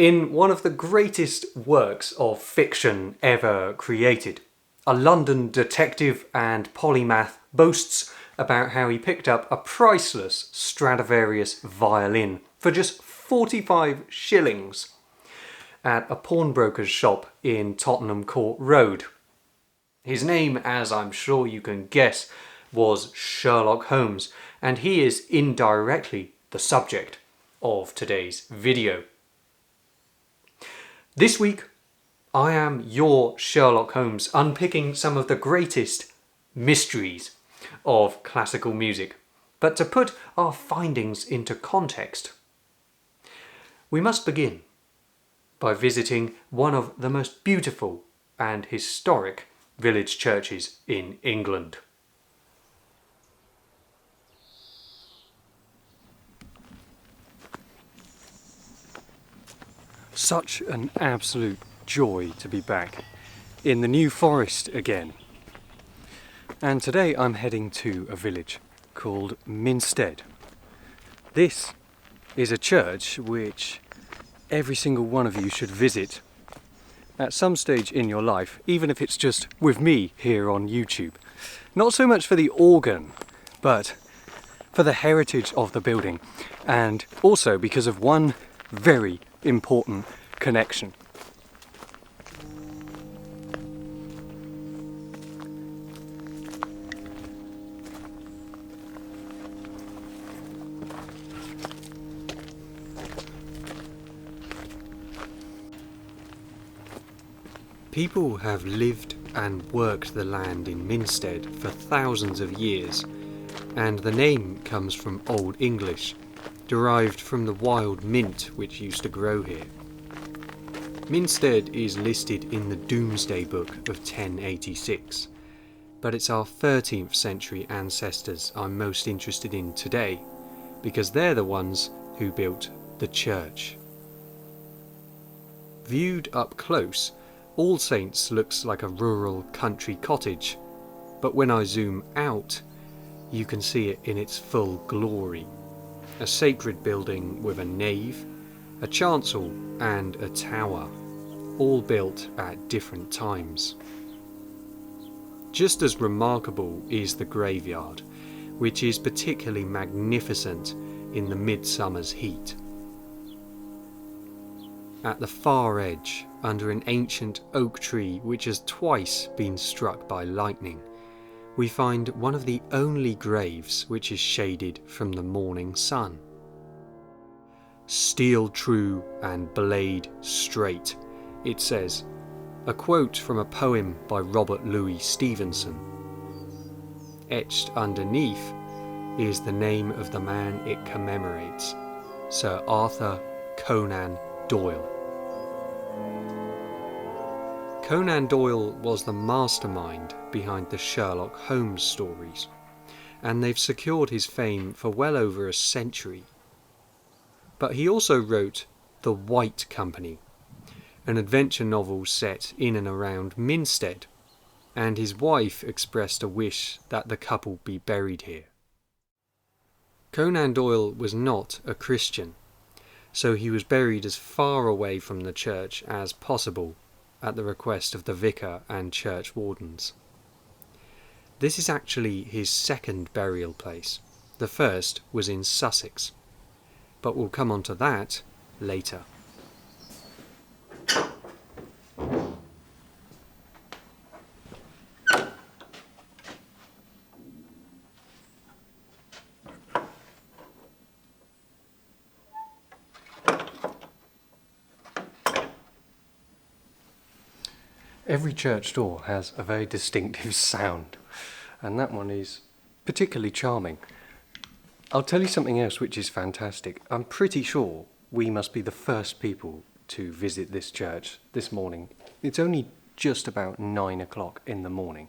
In one of the greatest works of fiction ever created, a London detective and polymath boasts about how he picked up a priceless Stradivarius violin for just 45 shillings at a pawnbroker's shop in Tottenham Court Road. His name, as I'm sure you can guess, was Sherlock Holmes, and he is indirectly the subject of today's video. This week, I am your Sherlock Holmes, unpicking some of the greatest mysteries of classical music. But to put our findings into context, we must begin by visiting one of the most beautiful and historic village churches in England. Such an absolute joy to be back in the New Forest again. And today I'm heading to a village called Minstead. This is a church which every single one of you should visit at some stage in your life, even if it's just with me here on YouTube. Not so much for the organ, but for the heritage of the building, and also because of one very important connection. People have lived and worked the land in Minstead for thousands of years, and the name comes from Old English, derived from the wild mint which used to grow here. Minstead is listed in the Domesday Book of 1086, but it's our 13th century ancestors I'm most interested in today, because they're the ones who built the church. Viewed up close, All Saints looks like a rural country cottage, but when I zoom out, you can see it in its full glory. A sacred building with a nave, a chancel and a tower, all built at different times. Just as remarkable is the graveyard, which is particularly magnificent in the midsummer's heat. At the far edge, under an ancient oak tree which has twice been struck by lightning, we find one of the only graves which is shaded from the morning sun. "Steel true and blade straight," it says, a quote from a poem by Robert Louis Stevenson. Etched underneath is the name of the man it commemorates, Sir Arthur Conan Doyle. Conan Doyle was the mastermind behind the Sherlock Holmes stories, and they've secured his fame for well over a century. But he also wrote The White Company, an adventure novel set in and around Minstead, and his wife expressed a wish that the couple be buried here. Conan Doyle was not a Christian, so he was buried as far away from the church as possible at the request of the vicar and church wardens. This is actually his second burial place. The first was in Sussex, but we'll come on to that later. Every church door has a very distinctive sound, and that one is particularly charming. I'll tell you something else which is fantastic. I'm pretty sure we must be the first people to visit this church this morning. It's only just about 9 o'clock in the morning.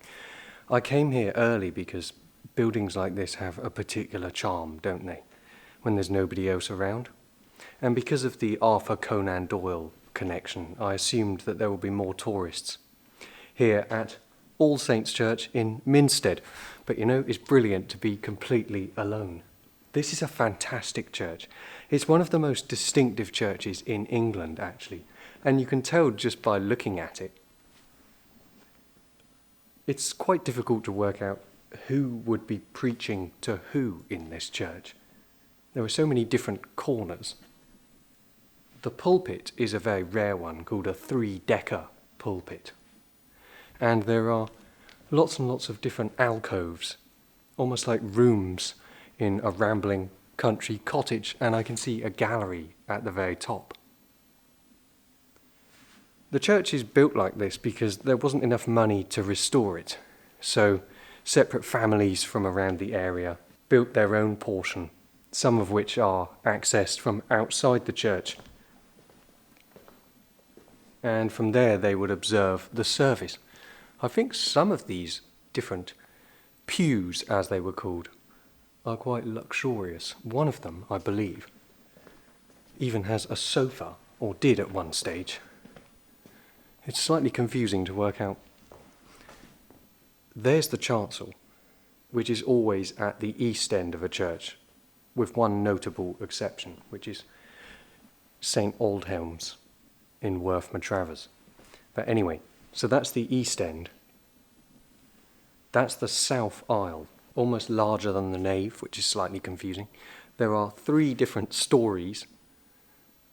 I came here early because buildings like this have a particular charm, don't they, when there's nobody else around? And because of the Arthur Conan Doyle connection, I assumed that there would be more tourists here at All Saints Church in Minstead. But you know, it's brilliant to be completely alone. This is a fantastic church. It's one of the most distinctive churches in England, actually, and you can tell just by looking at it. It's quite difficult to work out who would be preaching to who in this church. There are so many different corners. The pulpit is a very rare one called a 3-decker pulpit. And there are lots and lots of different alcoves, almost like rooms in a rambling country cottage, and I can see a gallery at the very top. The church is built like this because there wasn't enough money to restore it, so separate families from around the area built their own portion, some of which are accessed from outside the church. And from there they would observe the service. I think some of these different pews, as they were called, are quite luxurious. One of them, I believe, even has a sofa, or did at one stage. It's slightly confusing to work out. There's the chancel, which is always at the east end of a church, with one notable exception, which is St. Aldhelm's in Worth Matravers. But anyway, so that's the east end. That's the south aisle, almost larger than the nave, which is slightly confusing. There are 3 different stories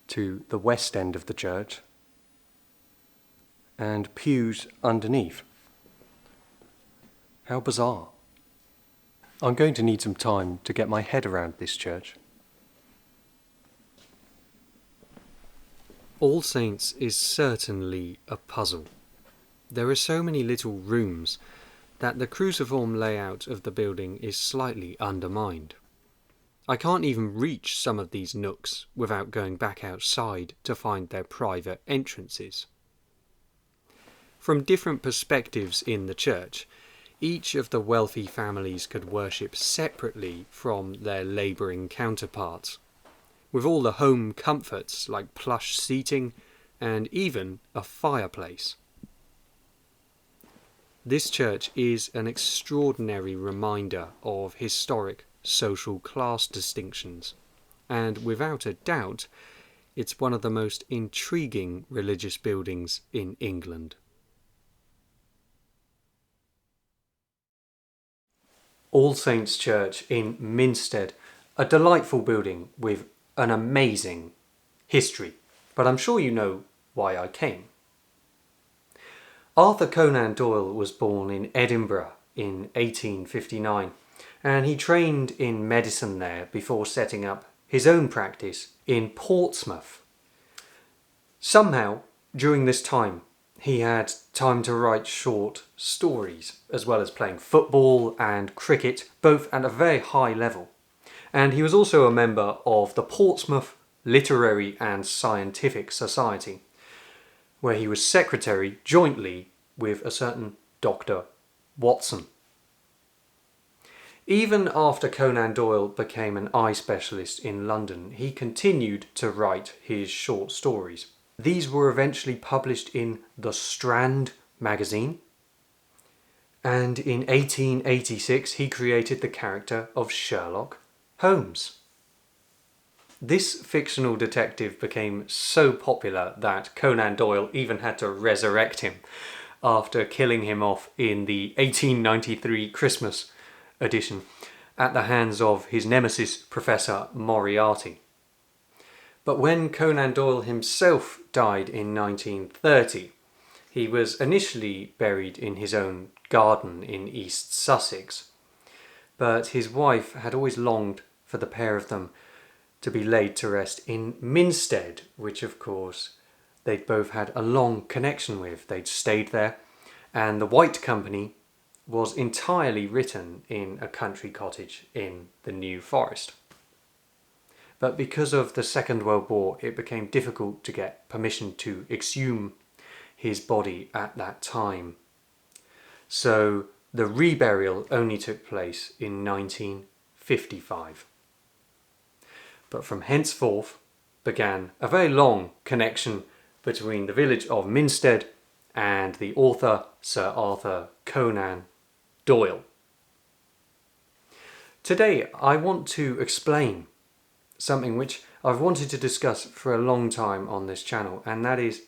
to the west end of the church, and pews underneath. How bizarre. I'm going to need some time to get my head around this church. All Saints is certainly a puzzle. There are so many little rooms that the cruciform layout of the building is slightly undermined. I can't even reach some of these nooks without going back outside to find their private entrances. From different perspectives in the church, each of the wealthy families could worship separately from their labouring counterparts, with all the home comforts like plush seating and even a fireplace. This church is an extraordinary reminder of historic social class distinctions, and without a doubt, it's one of the most intriguing religious buildings in England. All Saints Church in Minstead, a delightful building with an amazing history, but I'm sure you know why I came. Arthur Conan Doyle was born in Edinburgh in 1859, and he trained in medicine there before setting up his own practice in Portsmouth. Somehow, during this time, he had time to write short stories, as well as playing football and cricket, both at a very high level. And he was also a member of the Portsmouth Literary and Scientific Society, where he was secretary jointly with a certain Dr. Watson. Even after Conan Doyle became an eye specialist in London, he continued to write his short stories. These were eventually published in The Strand magazine, and in 1886 he created the character of Sherlock Holmes. This fictional detective became so popular that Conan Doyle even had to resurrect him after killing him off in the 1893 Christmas edition at the hands of his nemesis Professor Moriarty. But when Conan Doyle himself died in 1930, he was initially buried in his own garden in East Sussex, but his wife had always longed for the pair of them to be laid to rest in Minstead, which of course they'd both had a long connection with. They'd stayed there, and The White Company was entirely written in a country cottage in the New Forest. But because of the Second World War, it became difficult to get permission to exhume his body at that time. So the reburial only took place in 1955. But from henceforth began a very long connection between the village of Minstead and the author Sir Arthur Conan Doyle. Today I want to explain something which I've wanted to discuss for a long time on this channel, and that is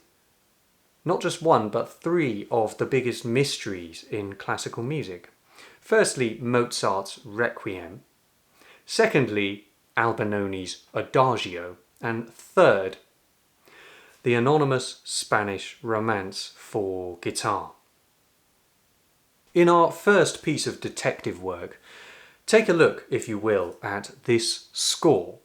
not just one but three of the biggest mysteries in classical music. Firstly, Mozart's Requiem. Secondly, Albinoni's Adagio. And third, the anonymous Spanish Romance for guitar. In our first piece of detective work, take a look, if you will, at this score.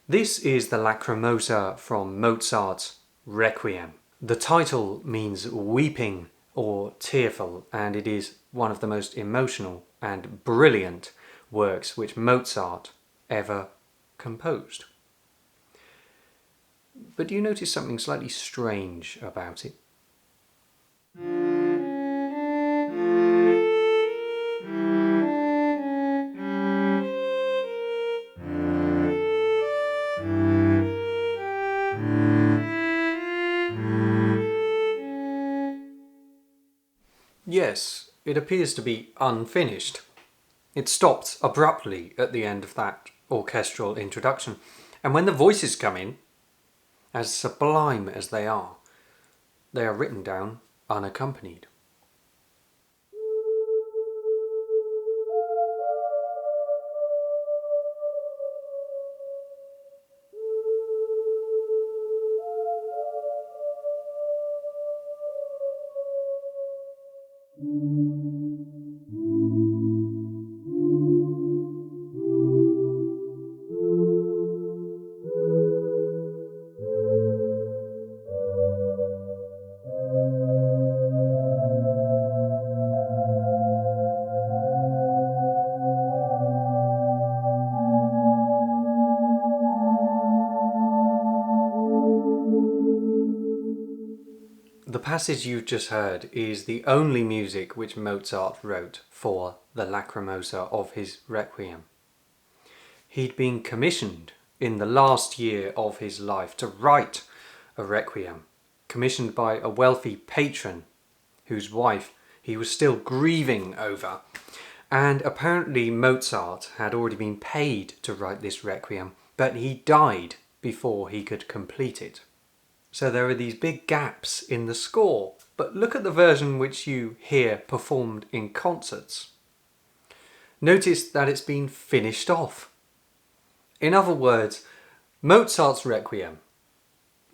This is the Lacrimosa from Mozart's Requiem. The title means weeping or tearful, and it is one of the most emotional and brilliant works which Mozart ever composed. But do you notice something slightly strange about it? Yes, it appears to be unfinished. It stopped abruptly at the end of that orchestral introduction, and when the voices come in, as sublime as they are written down unaccompanied. The passage you've just heard is the only music which Mozart wrote for the Lacrimosa of his Requiem. He'd been commissioned in the last year of his life to write a Requiem, commissioned by a wealthy patron whose wife he was still grieving over. And apparently Mozart had already been paid to write this Requiem, but he died before he could complete it. So there are these big gaps in the score. But look at the version which you hear performed in concerts. Notice that it's been finished off. In other words, Mozart's Requiem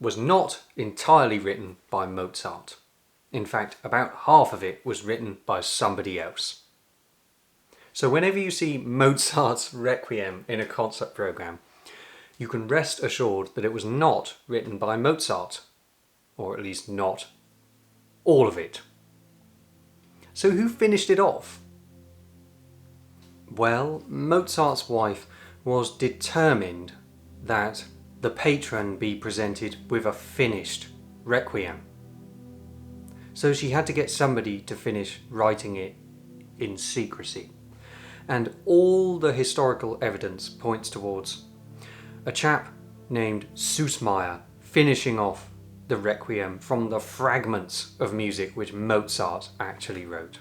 was not entirely written by Mozart. In fact, about half of it was written by somebody else. So whenever you see Mozart's Requiem in a concert program, you can rest assured that it was not written by Mozart, or at least not all of it. So who finished it off? Well, Mozart's wife was determined that the patron be presented with a finished Requiem. So she had to get somebody to finish writing it in secrecy. And all the historical evidence points towards a chap named Süssmayr finishing off the Requiem from the fragments of music which Mozart actually wrote.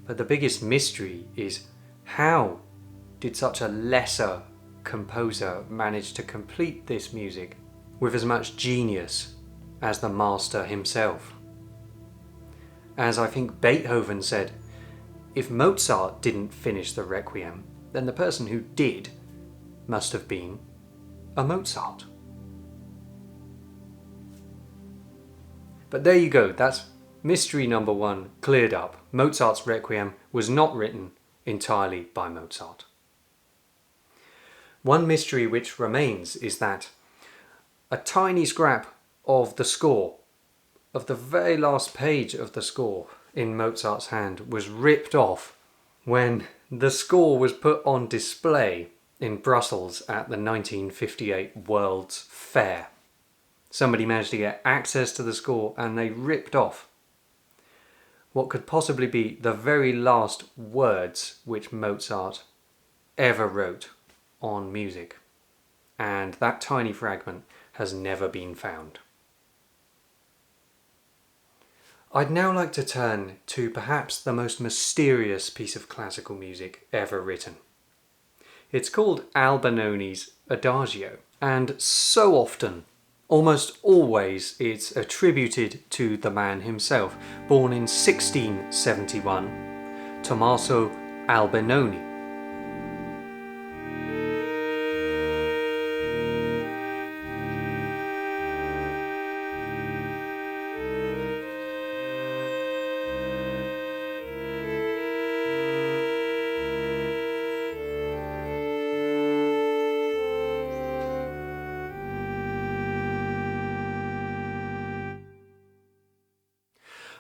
But the biggest mystery is, how did such a lesser composer manage to complete this music with as much genius as the master himself? As I think Beethoven said, if Mozart didn't finish the Requiem, then the person who did must have been a Mozart. But there you go, that's mystery number one cleared up. Mozart's Requiem was not written entirely by Mozart. One mystery which remains is that a tiny scrap of the score, of the very last page of the score in Mozart's hand, was ripped off when the score was put on display in Brussels at the 1958 World's Fair. Somebody managed to get access to the score and they ripped off what could possibly be the very last words which Mozart ever wrote on music. And that tiny fragment has never been found. I'd now like to turn to perhaps the most mysterious piece of classical music ever written. It's called Albinoni's Adagio, and so often, almost always, it's attributed to the man himself, born in 1671, Tommaso Albinoni.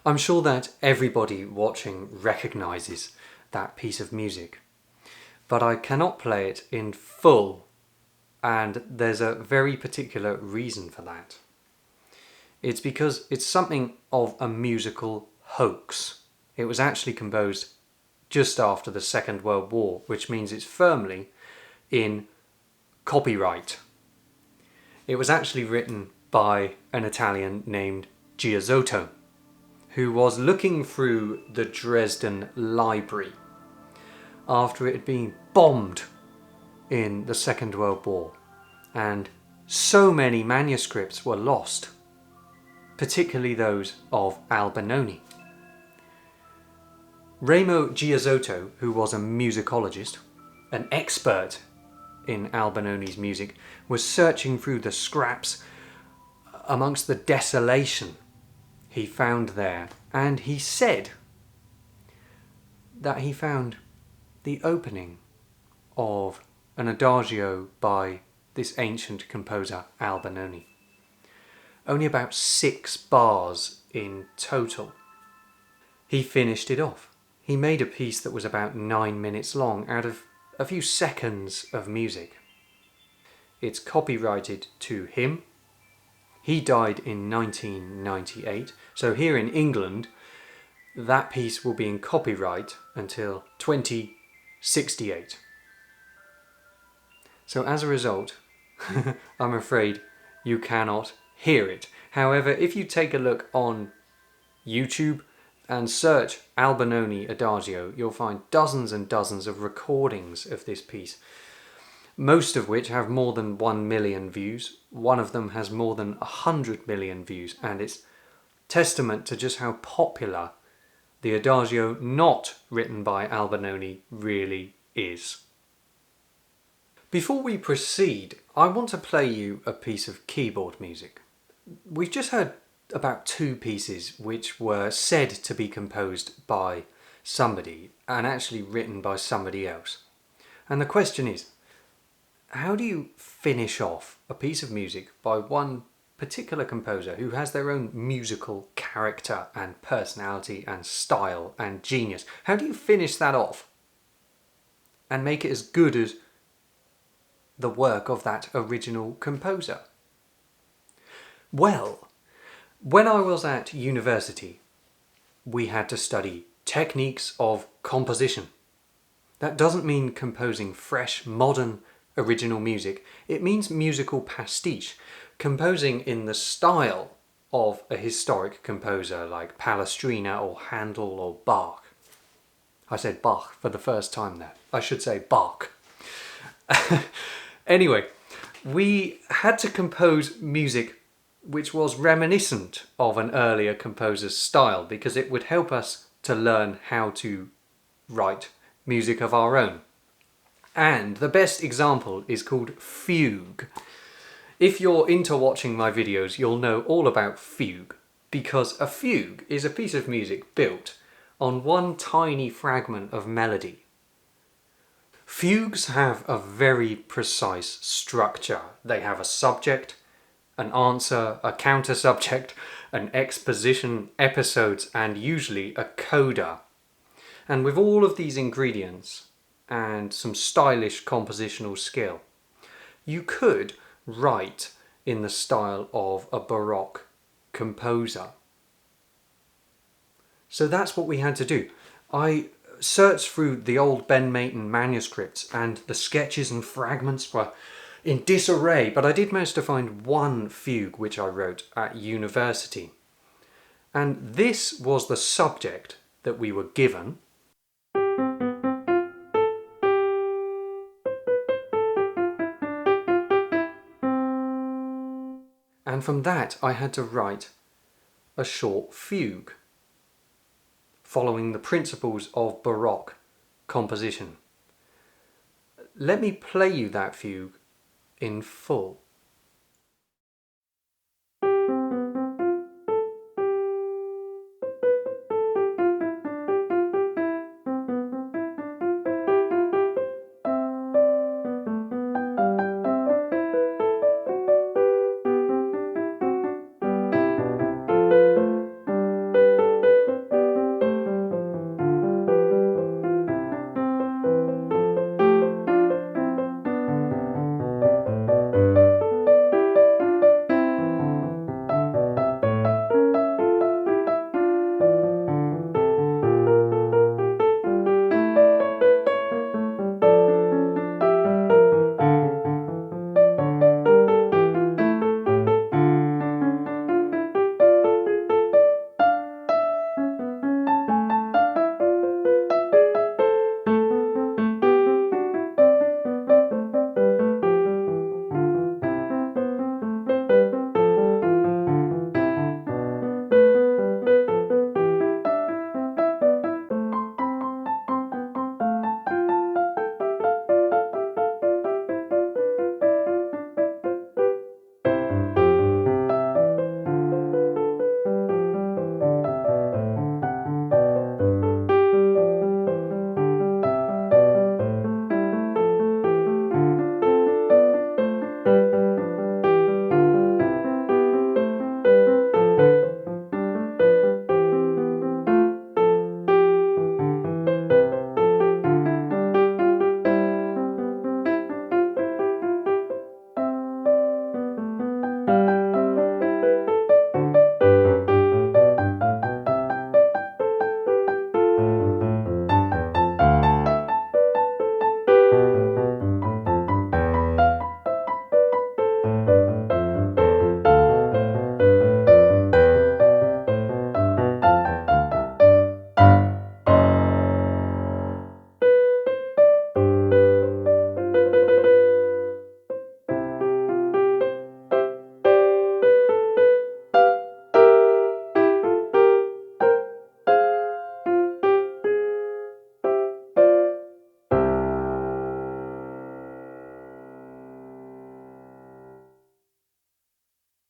I'm sure that everybody watching recognises that piece of music, but I cannot play it in full, and there's a very particular reason for that. It's because it's something of a musical hoax. It was actually composed just after the Second World War, which means it's firmly in copyright. It was actually written by an Italian named Giasotto, who was looking through the Dresden library after it had been bombed in the Second World War, and so many manuscripts were lost, particularly those of Albinoni. Remo Giasotto, who was a musicologist, an expert in Albinoni's music, was searching through the scraps amongst the desolation he found there, and he said that he found the opening of an adagio by this ancient composer Albinoni. Only about 6 bars in total. He finished it off. He made a piece that was about 9 minutes long out of a few seconds of music. It's copyrighted to him. He died in 1998, so here in England, that piece will be in copyright until 2068. So as a result, I'm afraid you cannot hear it. However, if you take a look on YouTube and search Albinoni Adagio, you'll find dozens and dozens of recordings of this piece, most of which have more than 1 million views. One of them has more than 100 million views, and it's testament to just how popular the Adagio not written by Albinoni really is. Before we proceed, I want to play you a piece of keyboard music. We've just heard about 2 pieces which were said to be composed by somebody and actually written by somebody else. And the question is, how do you finish off a piece of music by one particular composer who has their own musical character and personality and style and genius? How do you finish that off and make it as good as the work of that original composer? Well, when I was at university, we had to study techniques of composition. That doesn't mean composing fresh, modern, original music. It means musical pastiche, composing in the style of a historic composer like Palestrina or Handel or Bach. I said Bach for the first time there. I should say Bach. Anyway, we had to compose music which was reminiscent of an earlier composer's style because it would help us to learn how to write music of our own. And the best example is called fugue. If you're into watching my videos, you'll know all about fugue, because a fugue is a piece of music built on one tiny fragment of melody. Fugues have a very precise structure. They have a subject, an answer, a counter-subject, an exposition, episodes, and usually a coda. And with all of these ingredients and some stylish compositional skill, you could write in the style of a Baroque composer. So that's what we had to do. I searched through the old Ben Maton manuscripts, and the sketches and fragments were in disarray, but I did manage to find one fugue which I wrote at university. And this was the subject that we were given. And from that I had to write a short fugue, following the principles of Baroque composition. Let me play you that fugue in full.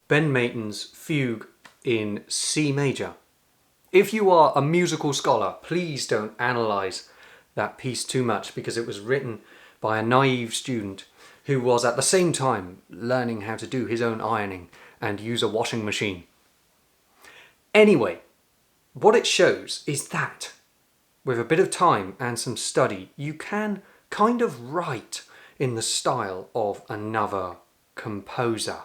Ben Maton's Fugue in C major. If you are a musical scholar, please don't analyse that piece too much, because it was written by a naive student who was at the same time learning how to do his own ironing and use a washing machine. Anyway, what it shows is that with a bit of time and some study, you can kind of write in the style of another composer.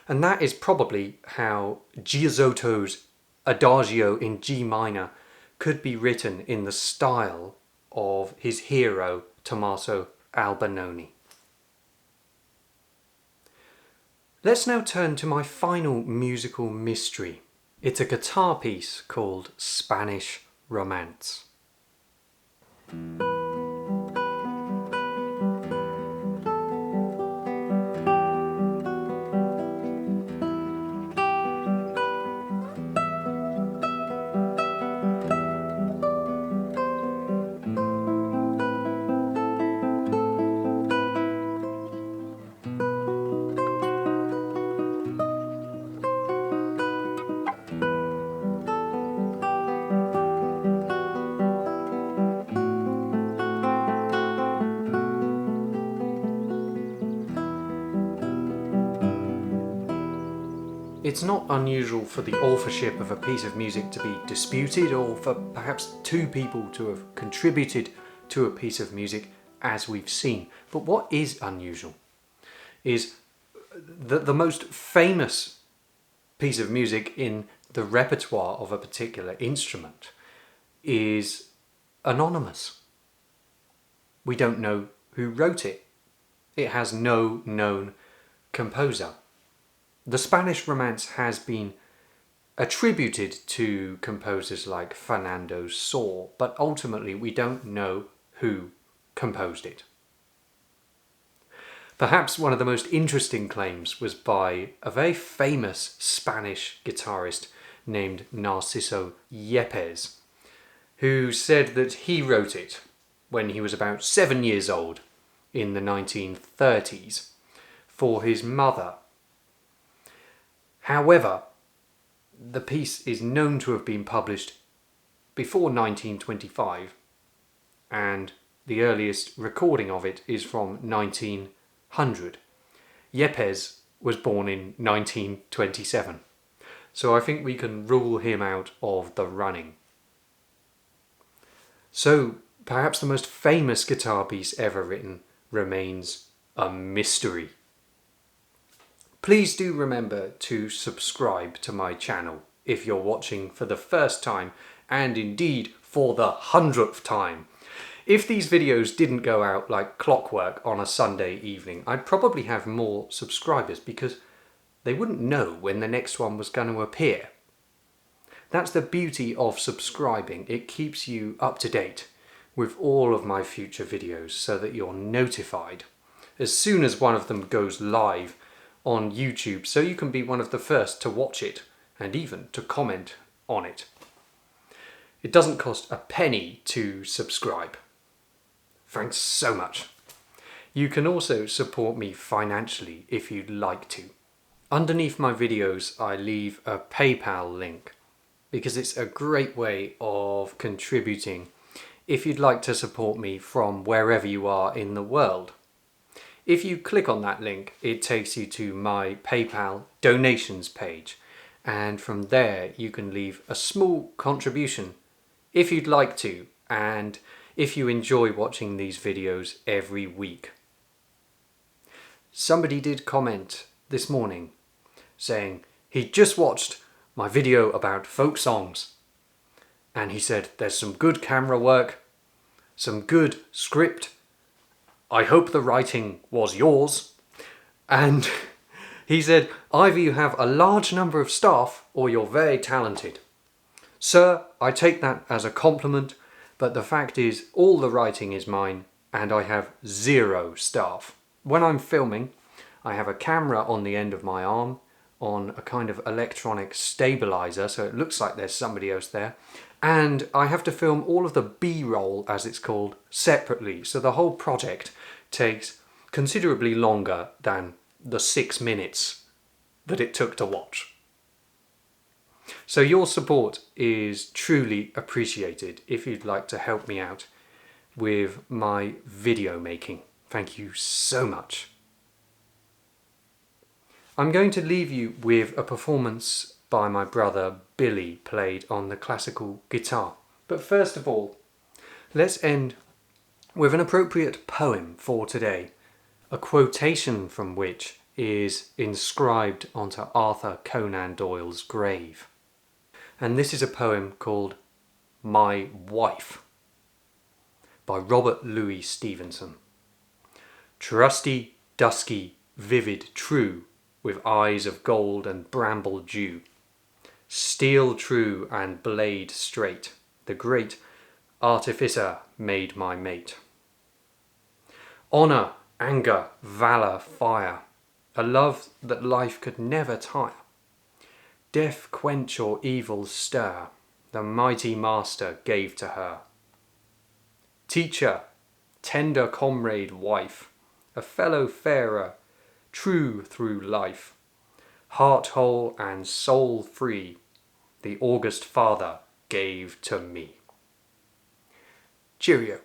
And that is probably how Giussotto's Adagio in G minor could be written in the style of his hero, Tommaso Albinoni. Let's now turn to my final musical mystery. It's a guitar piece called Spanish Romance. It's not unusual for the authorship of a piece of music to be disputed, or for perhaps two people to have contributed to a piece of music, as we've seen. But what is unusual is that the most famous piece of music in the repertoire of a particular instrument is anonymous. We don't know who wrote it. It has no known composer. The Spanish Romance has been attributed to composers like Fernando Sor, but ultimately we don't know who composed it. Perhaps one of the most interesting claims was by a very famous Spanish guitarist named Narciso Yepes, who said that he wrote it when he was about 7 years old in the 1930s for his mother. However, the piece is known to have been published before 1925, and the earliest recording of it is from 1900. Yepes was born in 1927, so I think we can rule him out of the running. So perhaps the most famous guitar piece ever written remains a mystery. Please do remember to subscribe to my channel if you're watching for the first time, and indeed for the 100th time. If these videos didn't go out like clockwork on a Sunday evening, I'd probably have more subscribers because they wouldn't know when the next one was going to appear. That's the beauty of subscribing. It keeps you up to date with all of my future videos so that you're notified as soon as one of them goes live on YouTube, so you can be one of the first to watch it and even to comment on it. It doesn't cost a penny to subscribe. Thanks so much. You can also support me financially if you'd like to. Underneath my videos I leave a PayPal link because it's a great way of contributing if you'd like to support me from wherever you are in the world. If you click on that link, it takes you to my PayPal donations page, and from there you can leave a small contribution if you'd like to, and if you enjoy watching these videos every week. Somebody did comment this morning saying he just watched my video about folk songs, and he said there's some good camera work, some good script. I hope the writing was yours. And he said either you have a large number of staff or you're very talented. Sir, I take that as a compliment, but the fact is all the writing is mine and I have 0 staff. When I'm filming, I have a camera on the end of my arm on a kind of electronic stabilizer, so it looks like there's somebody else there. And I have to film all of the B-roll, as it's called, separately. So the whole project takes considerably longer than the 6 minutes that it took to watch. So your support is truly appreciated if you'd like to help me out with my video making. Thank you so much. I'm going to leave you with a performance by my brother Billy, played on the classical guitar. But first of all, let's end with an appropriate poem for today, a quotation from which is inscribed onto Arthur Conan Doyle's grave. And this is a poem called My Wife by Robert Louis Stevenson. Trusty, dusky, vivid, true, with eyes of gold and bramble dew, steel true and blade straight, the great artificer made my mate. Honour, anger, valour, fire, a love that life could never tire. Death quench or evil stir, the mighty master gave to her. Teacher, tender comrade, wife, a fellow farer, true through life, heart whole and soul free, the august Father gave to me. Cheerio.